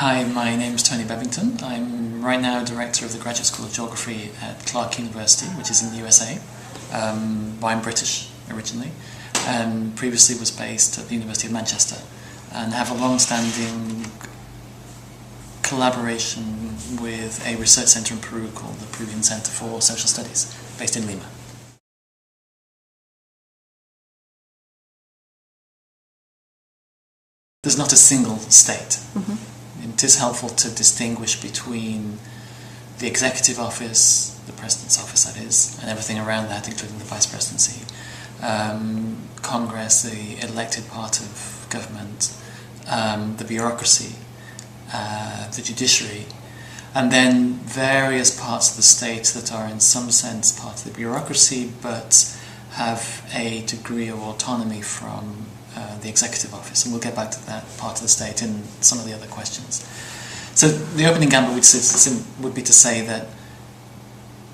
Hi, my name is Tony Bebbington. I'm right now Director of the Graduate School of Geography at Clark University, which is in the USA. I'm British originally, and previously was based at the University of Manchester, and have a long-standing collaboration with a research centre in Peru called the Peruvian Centre for Social Studies, based in Lima. There's not a single state. It is helpful to distinguish between the executive office, the president's office that is, and everything around that, including the vice presidency, Congress, the elected part of government, the bureaucracy, the judiciary, and then various parts of the state that are in some sense part of the bureaucracy but have a degree of autonomy from the executive office, and we'll get back to that part of the state in some of the other questions. So the opening gambit would be to say that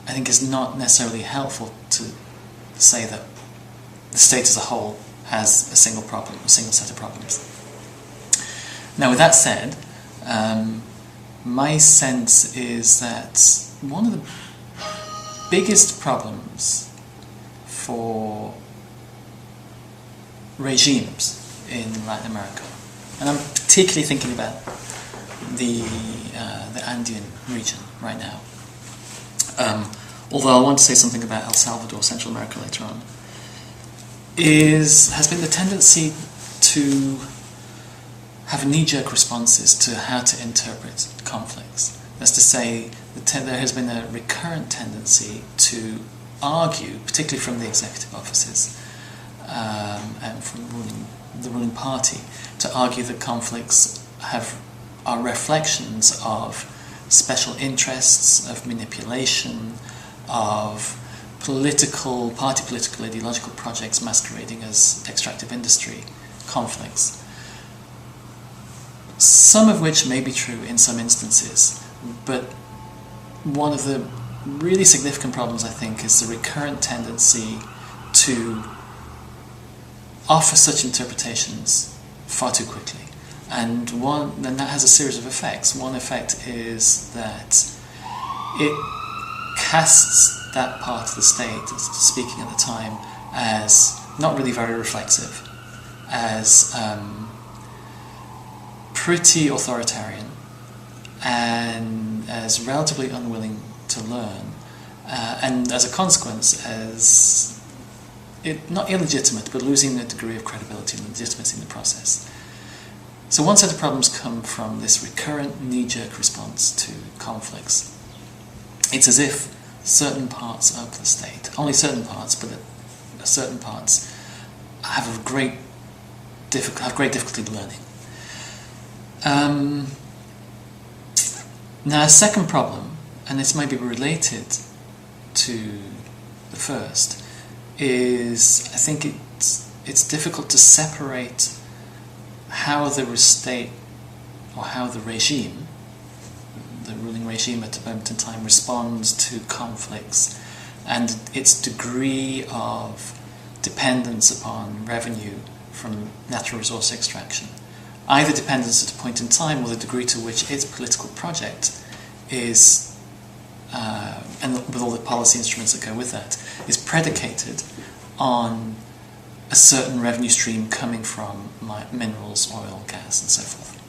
I think it's not necessarily helpful to say that the state as a whole has a single problem, a single set of problems. Now, with that said, my sense is that one of the biggest problems for regimes in Latin America, and I'm particularly thinking about the Andean region right now, although I want to say something about El Salvador, Central America later on, has been the tendency to have knee-jerk responses to how to interpret conflicts. That's to say, there has been a recurrent tendency to argue, particularly from the executive offices, and from the ruling party, to argue that conflicts are reflections of special interests, of manipulation, of political ideological projects masquerading as extractive industry conflicts. Some of which may be true in some instances, but one of the really significant problems, I think, is the recurrent tendency to offer such interpretations far too quickly. And that has a series of effects. One effect is that it casts that part of the state, speaking at the time, as not really very reflexive, as pretty authoritarian, and as relatively unwilling to learn, and as a consequence, as not illegitimate, but losing a degree of credibility and legitimacy in the process. So one set of problems come from this recurrent knee-jerk response to conflicts. It's as if certain parts of the state, only certain parts, but certain parts have great difficulty learning. Now, a second problem, and this might be related to the first, is I think it's difficult to separate how the state, or how the regime, the ruling regime at the moment in time, responds to conflicts and its degree of dependence upon revenue from natural resource extraction. Either dependence at a point in time or the degree to which its political project is, and with all the policy instruments that go with that, is predicated on a certain revenue stream coming from minerals, oil, gas, and so forth.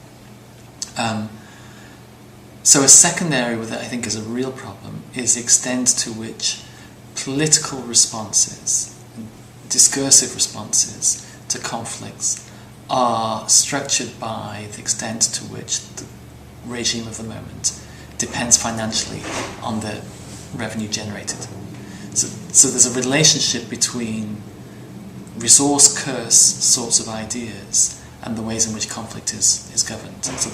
So a second area that I think is a real problem is the extent to which political responses, discursive responses to conflicts are structured by the extent to which the regime of the moment depends financially on the revenue generated. So there's a relationship between resource curse sorts of ideas and the ways in which conflict is governed. So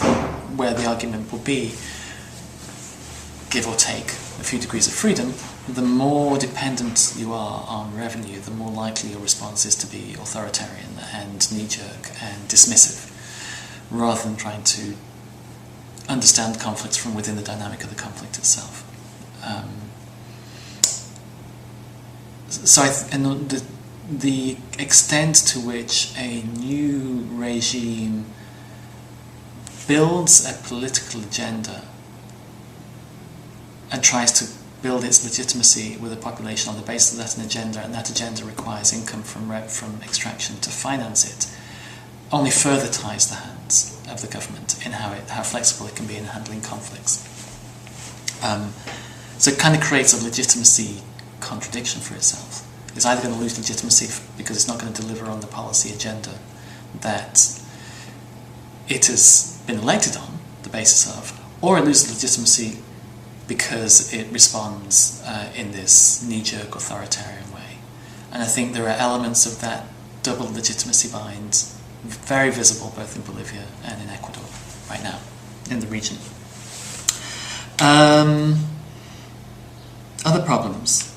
where the argument will be, give or take a few degrees of freedom, the more dependent you are on revenue, the more likely your response is to be authoritarian and knee-jerk and dismissive, rather than trying to understand conflicts from within the dynamic of the conflict itself. The extent to which a new regime builds a political agenda and tries to build its legitimacy with the population on the basis of that agenda, and that agenda requires income from extraction to finance it, only further ties the hands of the government in how flexible it can be in handling conflicts. So it kind of creates a legitimacy contradiction for itself. It's either going to lose legitimacy because it's not going to deliver on the policy agenda that it has been elected on the basis of, or it loses legitimacy because it responds in this knee-jerk authoritarian way. And I think there are elements of that double legitimacy bind very visible both in Bolivia and in Ecuador right now, in the region. Other problems.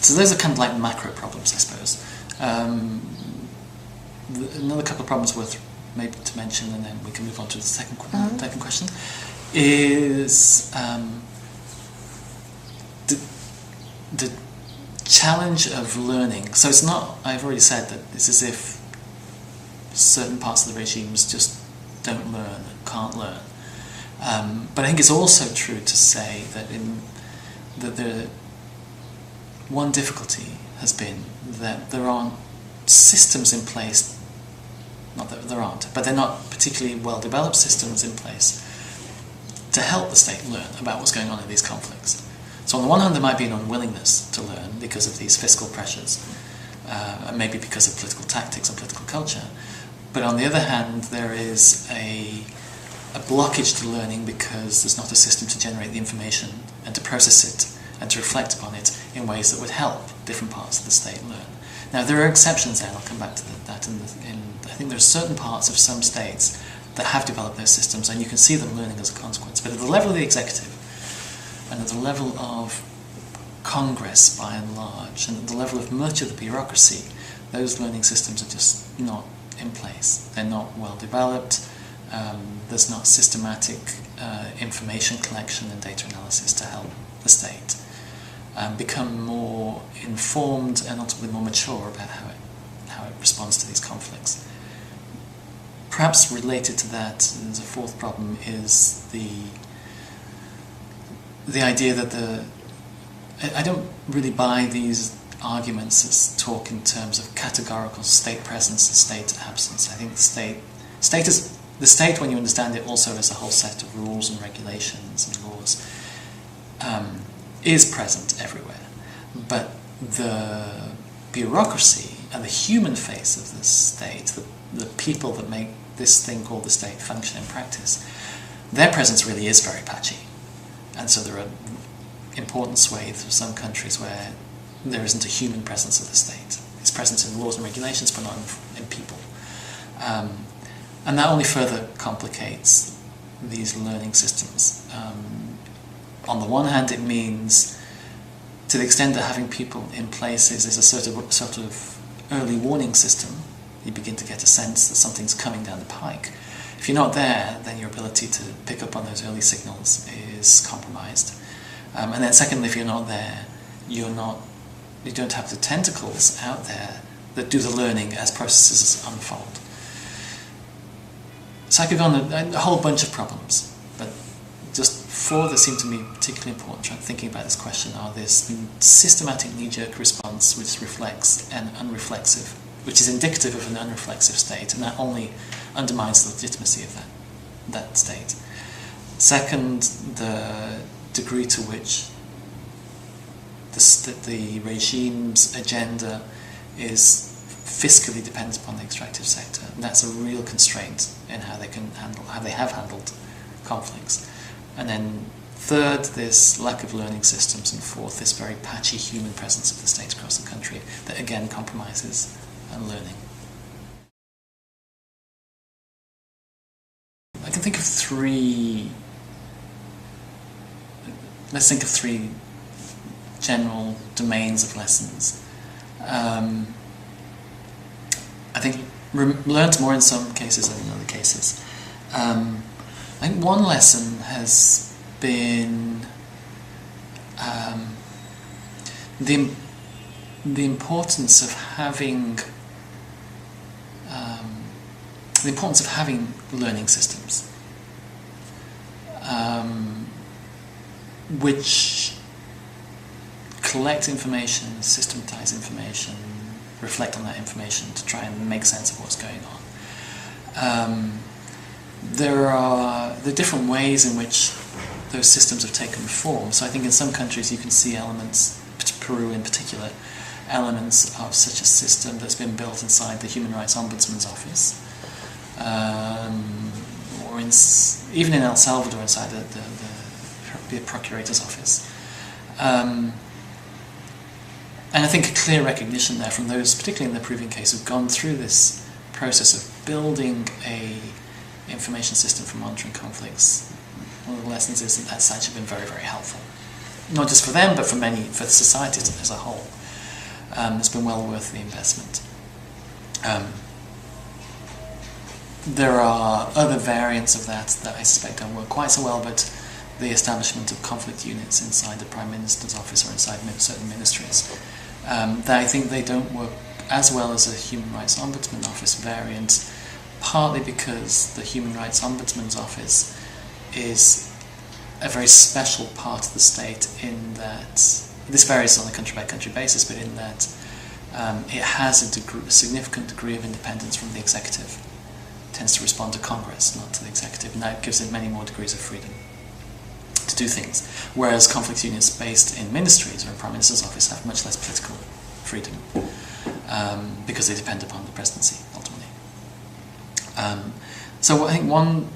So those are kind of like macro problems, I suppose. Another couple of problems worth maybe to mention, and then we can move on to the second question, is the challenge of learning. So it's not, I've already said that it's as if certain parts of the regimes just don't learn, can't learn. But I think it's also true to say that one difficulty has been that there aren't systems in place, not that there aren't, but they're not particularly well-developed systems in place to help the state learn about what's going on in these conflicts. So on the one hand there might be an unwillingness to learn because of these fiscal pressures, and maybe because of political tactics and political culture, but on the other hand there is a blockage to learning because there's not a system to generate the information and to process it and to reflect upon it in ways that would help different parts of the state learn. Now there are exceptions there, and I'll come back to that I think there are certain parts of some states that have developed those systems and you can see them learning as a consequence. But at the level of the executive and at the level of Congress by and large and at the level of much of the bureaucracy, those learning systems are just not in place. They're not well developed. There's not systematic information collection and data analysis to help the state become more informed and ultimately more mature about how it responds to these conflicts. Perhaps related to that, as a fourth problem, is the idea that I don't really buy these arguments that talk in terms of categorical state presence and state absence. I think the state, when you understand it, also as a whole set of rules and regulations and laws, is present everywhere. But the bureaucracy and the human face of the state, the people that make this thing called the state function in practice, their presence really is very patchy. And so there are important swathes of some countries where there isn't a human presence of the state. It's present in laws and regulations, but not in people. And that only further complicates these learning systems. On the one hand, it means, to the extent that having people in places is a sort of early warning system, you begin to get a sense that something's coming down the pike. If you're not there, then your ability to pick up on those early signals is compromised. And then secondly, if you're not there, you don't have the tentacles out there that do the learning as processes unfold. So I could go on a whole bunch of problems, but just four that seem to me particularly important thinking about this question are this systematic knee-jerk response which reflects an unreflexive, which is indicative of an unreflexive state, and that only undermines the legitimacy of that state. Second, the degree to which the regime's agenda is fiscally dependent upon the extractive sector, and that's a real constraint in how they have handled conflicts. And then third, this lack of learning systems, and fourth, this very patchy human presence of the state across the country that again compromises learning. I can think of let's think of three general domains of lessons. I think learned more in some cases than in other cases. I think one lesson has been the importance of having the importance of having learning systems which collect information, systematize information, reflect on that information to try and make sense of what's going on. There are different ways in which those systems have taken form. So I think in some countries you can see elements, Peru in particular, elements of such a system that's been built inside the Human Rights Ombudsman's office, or even in El Salvador inside the Procurator's office. And I think a clear recognition there from those, particularly in the Peruvian case, who've gone through this process of building a information system for monitoring conflicts. One of the lessons is that that's actually been very, very helpful. Not just for them, but for the society as a whole. It's been well worth the investment. There are other variants of that I suspect don't work quite so well, but the establishment of conflict units inside the Prime Minister's office or inside certain ministries, that I think they don't work as well as a Human Rights Ombudsman Office variant, partly because the Human Rights Ombudsman's Office is a very special part of the state in that, this varies on a country-by-country basis, but in that it has a significant degree of independence from the executive. It tends to respond to Congress, not to the executive, and that gives it many more degrees of freedom to do things. Whereas conflict units based in ministries or in Prime Minister's office have much less political freedom because they depend upon the presidency, ultimately. So I think one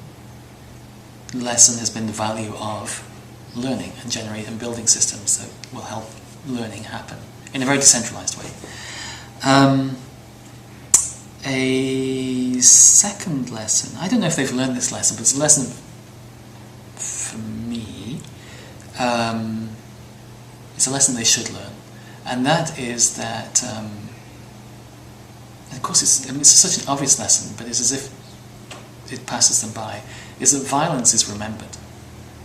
lesson has been the value of learning and building systems that will help learning happen in a very decentralized way. A second lesson, I don't know if they've learned this lesson, but it's a lesson for me. It's a lesson they should learn, and that is that, and of course it's such an obvious lesson, but it's as if it passes them by, is that violence is remembered.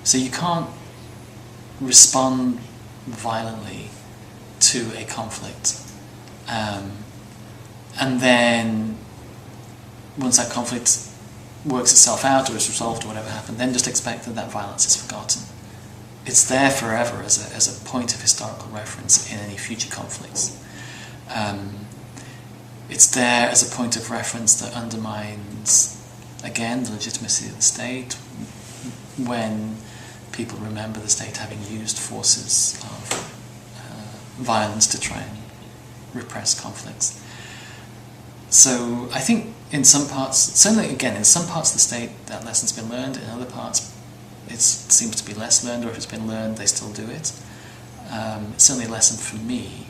So you can't respond violently to a conflict and then once that conflict works itself out or is resolved or whatever happened, then just expect that violence is forgotten. It's there forever as a point of historical reference in any future conflicts. It's there as a point of reference that undermines, again, the legitimacy of the state when people remember the state having used forces of violence to try and repress conflicts. So I think in some parts, certainly again, in some parts of the state that lesson's been learned, in other parts it seems to be less learned, or if it's been learned they still do it. It's certainly a lesson for me.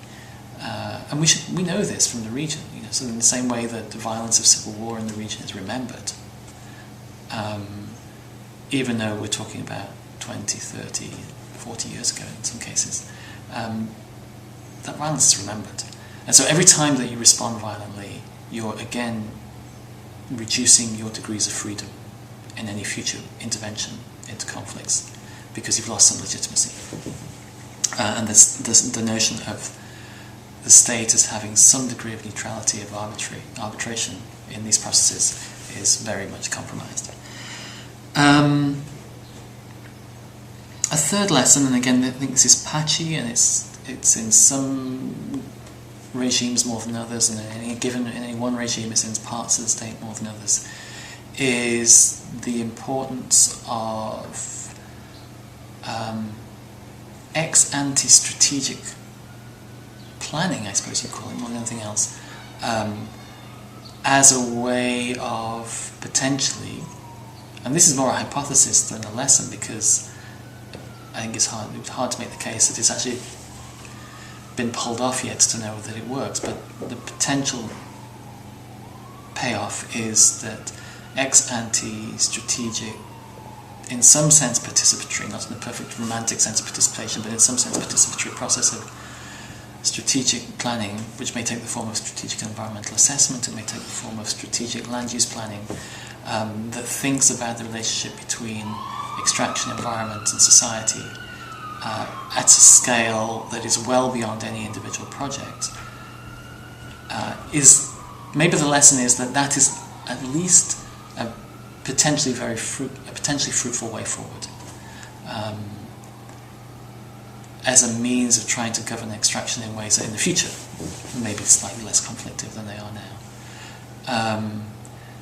And we know this from the region, so in the same way that the violence of civil war in the region is remembered, even though we're talking about 20, 30, 40 years ago in some cases, that violence is remembered. And so every time that you respond violently, you're again reducing your degrees of freedom in any future intervention into conflicts, because you've lost some legitimacy. And this the notion of the state as having some degree of neutrality of arbitration in these processes is very much compromised. A third lesson, and again I think this is patchy, and it's in some regimes more than others, and in any one regime it's in parts of the state more than others, is the importance of ex-ante strategic planning, I suppose you'd call it, more than anything else, as a way of potentially, and this is more a hypothesis than a lesson, because I think it's hard to make the case that it's actually been pulled off yet to know that it works, but the potential payoff is that ex-ante strategic, in some sense participatory, not in the perfect romantic sense of participation, but in some sense participatory process of strategic planning, which may take the form of strategic environmental assessment, it may take the form of strategic land use planning, that thinks about the relationship between extraction, environment and society at a scale that is well beyond any individual project. Maybe the lesson is that at least a potentially fruitful way forward, as a means of trying to govern extraction in ways that in the future may be slightly less conflictive than they are now.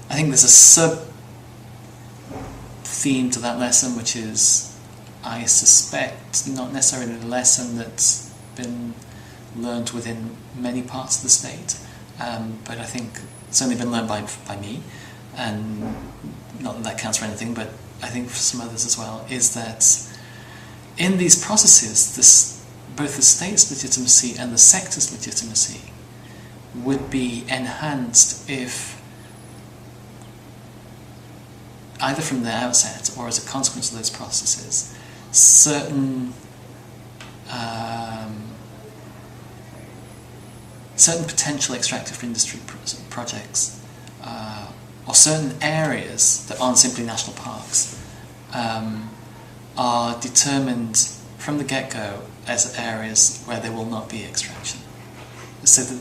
I think there's a sub-theme to that lesson, which is, I suspect, not necessarily the lesson that's been learned within many parts of the state, but I think it's only been learned by me, and not that that counts for anything, but I think for some others as well, is that in these processes, both the state's legitimacy and the sector's legitimacy would be enhanced if, either from the outset or as a consequence of those processes, certain potential extractive industry projects or certain areas that aren't simply national parks are determined from the get-go as areas where there will not be extraction. So the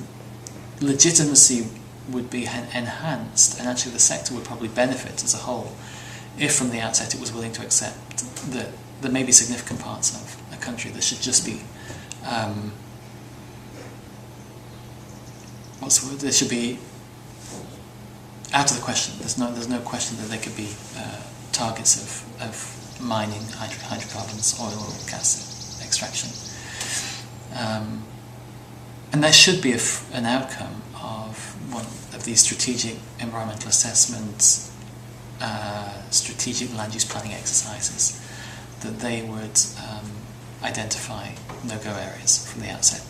legitimacy would be enhanced, and actually the sector would probably benefit as a whole if from the outset it was willing to accept that there may be significant parts of a country that should just be there should be out of the question. There's no question that there could be targets of mining, hydrocarbons, oil or gas extraction, and there should be an outcome of one of these strategic environmental assessments, strategic land use planning exercises, that they would identify no-go areas from the outset.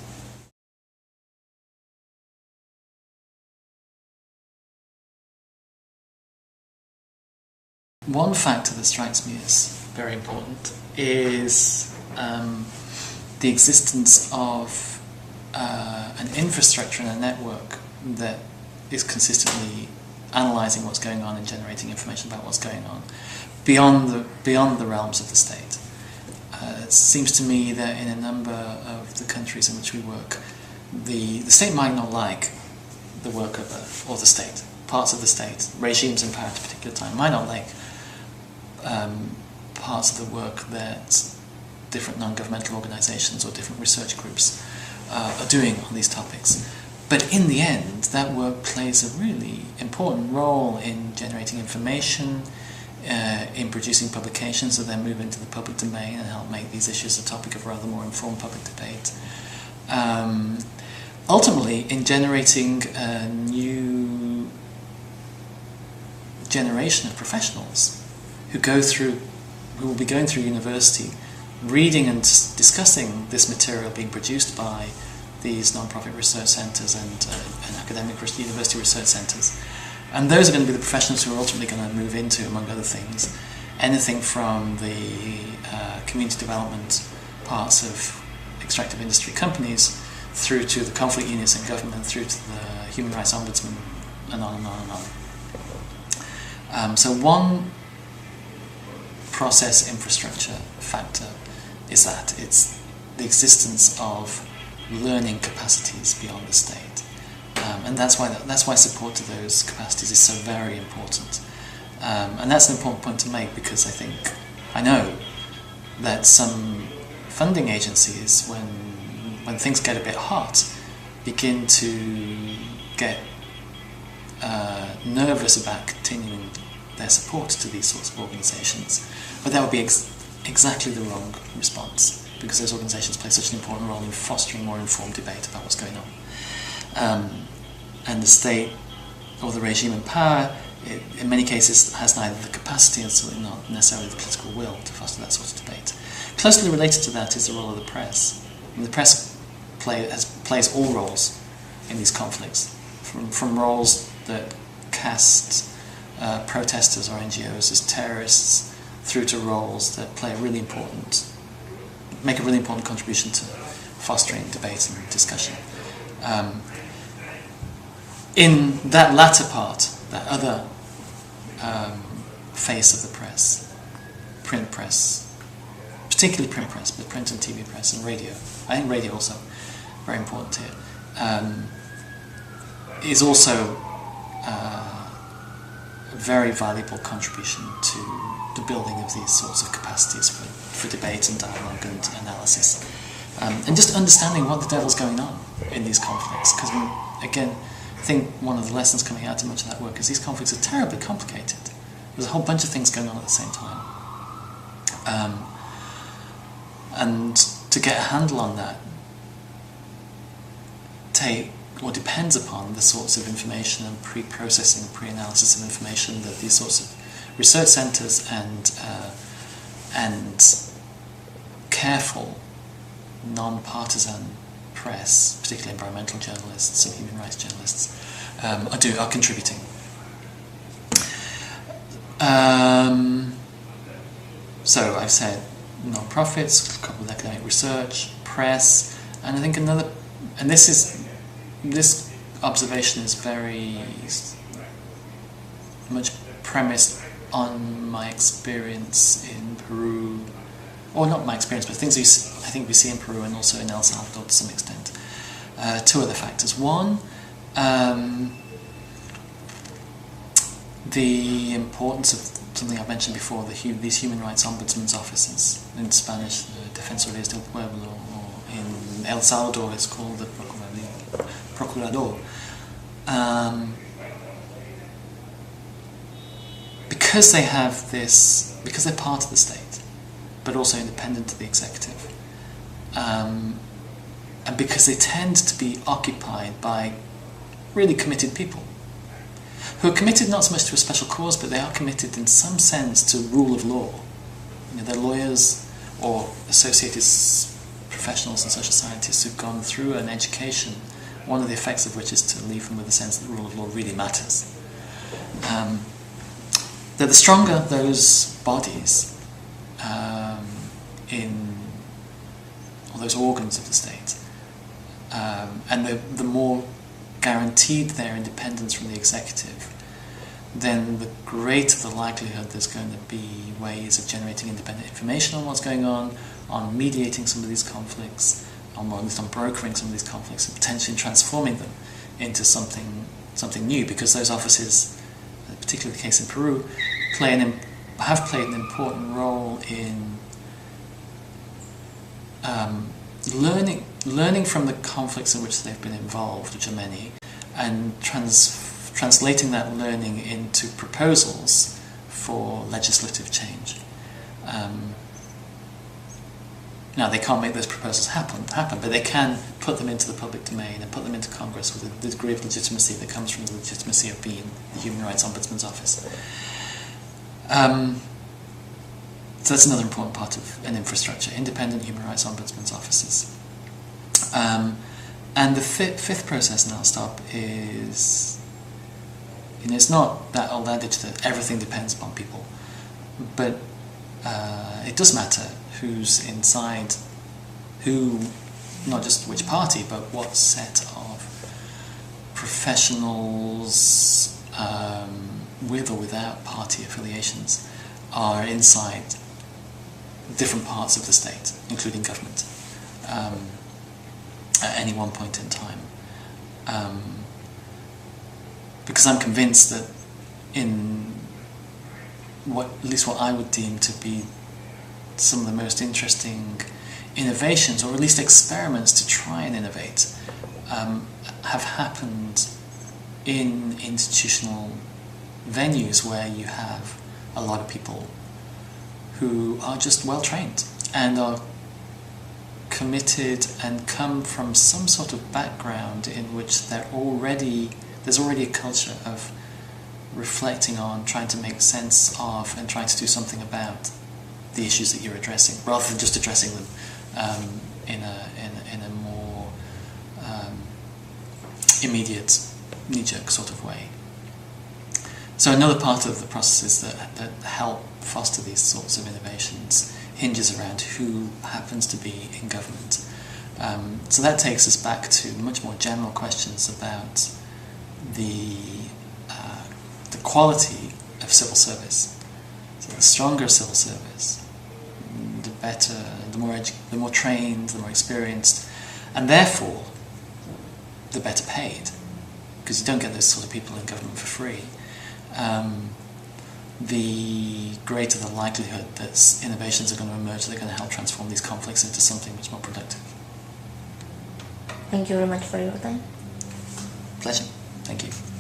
One factor that strikes me as very important is the existence of an infrastructure and a network that is consistently analysing what's going on and generating information about what's going on beyond the realms of the state. It seems to me that in a number of the countries in which we work, the state might not like the work of or the state, parts of the state, regimes in power at a particular time might not like parts of the work that different non-governmental organisations or different research groups are doing on these topics. But in the end, that work plays a really important role in generating information, in producing publications that then move into the public domain and help make these issues a topic of rather more informed public debate. Ultimately, in generating a new generation of professionals who will be going through university, reading and discussing this material being produced by these non-profit research centres and academic university research centres. And those are going to be the professionals who are ultimately going to move into, among other things, anything from the community development parts of extractive industry companies through to the conflict units in government, through to the human rights ombudsman, and on and on and on. So one process infrastructure factor is that it's the existence of learning capacities beyond the state, and that's why support to those capacities is so very important, and that's an important point to make, because I know that some funding agencies, when things get a bit hot, begin to get nervous about continuing their support to these sorts of organisations, but that would be exactly the wrong response, because those organisations play such an important role in fostering more informed debate about what's going on. And the state, or the regime in power, in many cases has neither the capacity and certainly not necessarily the political will to foster that sort of debate. Closely related to that is the role of the press. And the press plays all roles in these conflicts, from roles that cast protesters or NGOs as terrorists, through to roles that make a really important contribution to fostering debate and discussion. In that latter part, that other face of the press, print press, particularly print press, but print and TV press and radio, I think radio also very important here, is also a very valuable contribution to the building of these sorts of capacities for debate and dialogue and analysis. And just understanding what the devil's going on in these conflicts. Because, again, I think one of the lessons coming out of much of that work is these conflicts are terribly complicated. There's a whole bunch of things going on at the same time. And to get a handle on that depends upon the sorts of information and pre-processing, pre-analysis of information that these sorts of research centres and careful, non-partisan press, particularly environmental journalists and human rights journalists, are contributing. So I've said non-profits, coupled with academic research, press, and I think this observation is very much premised on my experience in Peru, or not my experience, but things I think we see in Peru and also in El Salvador to some extent. Two other factors. One, the importance of something I've mentioned before, these human rights ombudsman's offices. In Spanish, the Defensores del Pueblo, or in El Salvador it's called the Procurador. Because they have this, because they're part of the state, but also independent of the executive, and because they tend to be occupied by really committed people, who are committed not so much to a special cause, but they are committed in some sense to rule of law. They're lawyers or associated professionals and social scientists who've gone through an education, one of the effects of which is to leave them with a sense that the rule of law really matters. That the stronger those bodies or those organs of the state, and the more guaranteed their independence from the executive, then the greater the likelihood there's going to be ways of generating independent information on what's going on mediating some of these conflicts, or at least on brokering some of these conflicts, and potentially transforming them into something new, because those offices, particularly the case in Peru, have played an important role in learning from the conflicts in which they've been involved, which are many, and translating that learning into proposals for legislative change. Now, they can't make those proposals happen, but they can put them into the public domain and put them into Congress with the degree of legitimacy that comes from the legitimacy of being the Human Rights Ombudsman's office. So that's another important part of an infrastructure, independent Human Rights Ombudsman's offices. And the fifth process, and I'll stop, is, it's not that old adage that everything depends upon people, but it does matter who's inside, not just which party, but what set of professionals, with or without party affiliations, are inside different parts of the state, including government, at any one point in time. Because I'm convinced that in at least what I would deem to be some of the most interesting innovations, or at least experiments to try and innovate, have happened in institutional venues where you have a lot of people who are just well trained and are committed and come from some sort of background in which there's already a culture of reflecting on, trying to make sense of, and trying to do something about the issues that you're addressing, rather than just addressing them in a more immediate, knee-jerk sort of way. So another part of the processes that help foster these sorts of innovations hinges around who happens to be in government. So that takes us back to much more general questions about the quality of civil service. So the stronger civil service, the better, the more trained, the more experienced, and therefore the better paid, because you don't get those sort of people in government for free. the greater the likelihood that innovations are going to emerge that are going to help transform these conflicts into something much more productive. Thank you very much for your time. Pleasure. Thank you.